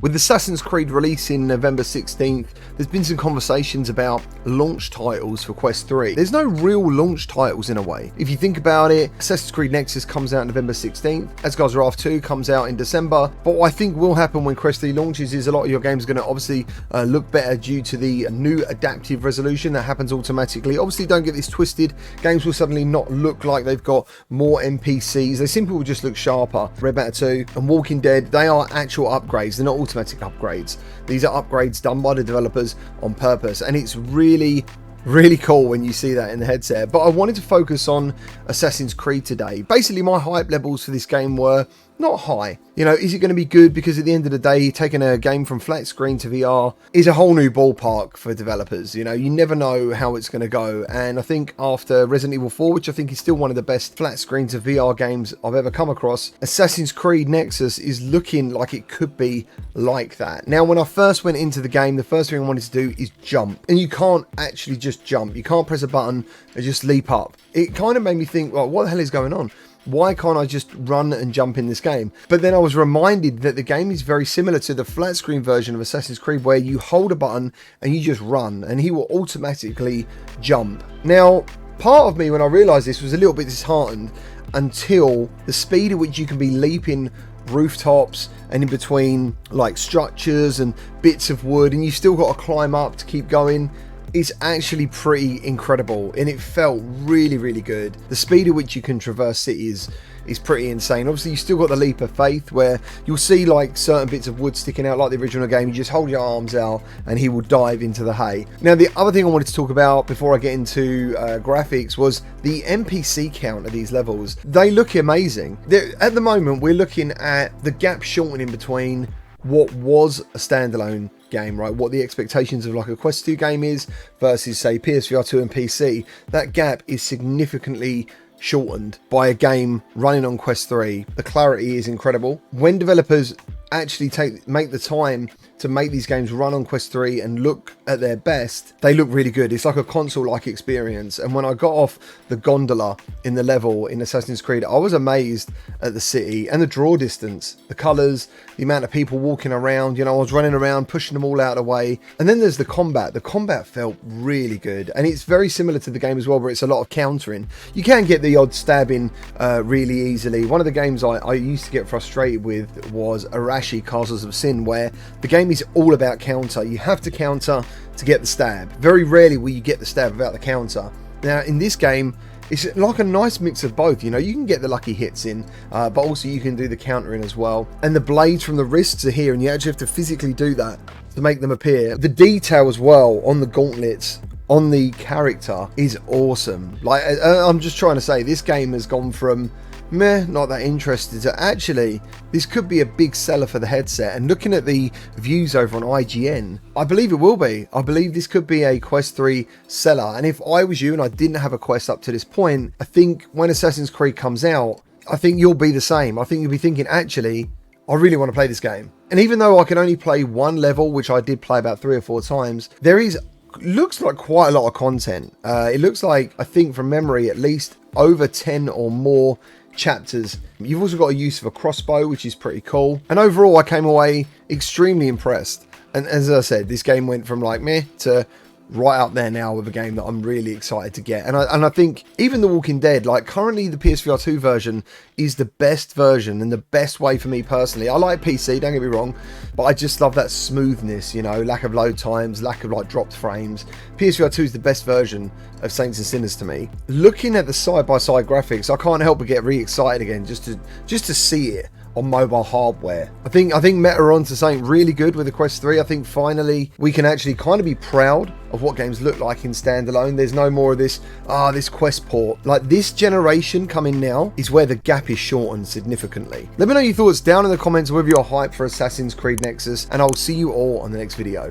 With Assassin's Creed releasing November 16th, there's been some conversations about launch titles for Quest 3. There's no real launch titles in a way. If you think about it, Assassin's Creed Nexus comes out November 16th, Asgard's Wrath 2 comes out in December, but what I think will happen when Quest 3 launches is a lot of your games are going to obviously look better due to the new adaptive resolution that happens automatically. Obviously, don't get this twisted, games will suddenly not look like they've got more NPCs, they simply will just look sharper. Red Matter 2 and Walking Dead, they are actual upgrades, they're not automatic upgrades. These are upgrades done by the developers on purpose, and it's really cool when you see that in the headset. But I wanted to focus on Assassin's Creed today. Basically, my hype levels for this game were not high. You know, is it going to be good? Because at the end of the day, taking a game from flat screen to VR is a whole new ballpark for developers. You know, you never know how it's going to go. And I think after Resident Evil 4, which I think is still one of the best flat screen to VR games I've ever come across, Assassin's Creed Nexus is looking like it could be like that. Now, when I first went into the game, the first thing I wanted to do is jump. And you can't actually just jump. You can't press a button and just leap up. It kind of made me think, well, what the hell is going on? Why can't I just run and jump in this game? But then I was reminded that the game is very similar to the flat screen version of Assassin's Creed, where you hold a button and you just run and he will automatically jump. Now, part of me when I realized this was a little bit disheartened until the speed at which you can be leaping rooftops and in between like structures and bits of wood, and you still got to climb up to keep going. It's actually pretty incredible, and it felt really good. The speed at which you can traverse cities is pretty insane. Obviously, you still got the leap of faith where you'll see like certain bits of wood sticking out like the original game. You just hold your arms out and he will dive into the hay. Now, the other thing I wanted to talk about before I get into graphics was the NPC count of these levels. They look amazing. At the moment, we're looking at the gap shortening between what was a standalone game, right? What the expectations of like a Quest 2 game is versus say PSVR 2 and PC. That gap is significantly shortened by a game running on Quest 3. The clarity is incredible. When developers actually make the time to make these games run on Quest 3 and look at their best, they look really good. It's like a console-like experience. And when I got off the gondola in the level in Assassin's Creed, I was amazed at the city and the draw distance, the colors, the amount of people walking around. You know, I was running around, pushing them all out of the way. And then there's the combat. The combat felt really good. And it's very similar to the game as well, where it's a lot of countering. You can get the odd stabbing really easily. One of the games I used to get frustrated with was Arashi Castles of Sin, where the game is all about counter. You have to counter to get the stab. Very rarely will you get the stab without the counter. Now, in this game, it's like a nice mix of both. You know, you can get the lucky hits in, but also you can do the countering as well. And the blades from the wrists are here, and you actually have to physically do that to make them appear. The detail as well on the gauntlets on the character is awesome. Like, I'm just trying to say, this game has gone from meh, not that interested, to actually this could be a big seller for the headset. And looking at the views over on IGN, I believe it will be. I believe this could be a Quest 3 seller. And if I was you and I didn't have a Quest up to this point, I think when Assassin's Creed comes out, I think you'll be the same. I think you'll be thinking, actually, I really want to play this game. And even though I can only play one level, which I did play about 3 or 4 times, there looks like quite a lot of content. It looks like, I think from memory, at least over 10 or more chapters. You've also got a use of a crossbow, which is pretty cool. And overall, I came away extremely impressed. And as I said, this game went from like meh to right up there now with a game that I'm really excited to get. And I think even The Walking Dead, like currently the PSVR 2 version is the best version and the best way for me personally. I like PC, don't get me wrong, but I just love that smoothness, you know, lack of load times, lack of like dropped frames. PSVR 2 is the best version of Saints and Sinners to me. Looking at the side-by-side graphics, I can't help but get really excited again just to see it on mobile hardware. I think Meta are onto something really good with the Quest 3. I think finally we can actually kind of be proud of what games look like in standalone. There's no more of this Quest port. Like, this generation coming now is where the gap is shortened significantly. Let me know your thoughts down in the comments whether you're hyped for Assassin's Creed Nexus, and I'll see you all on the next video.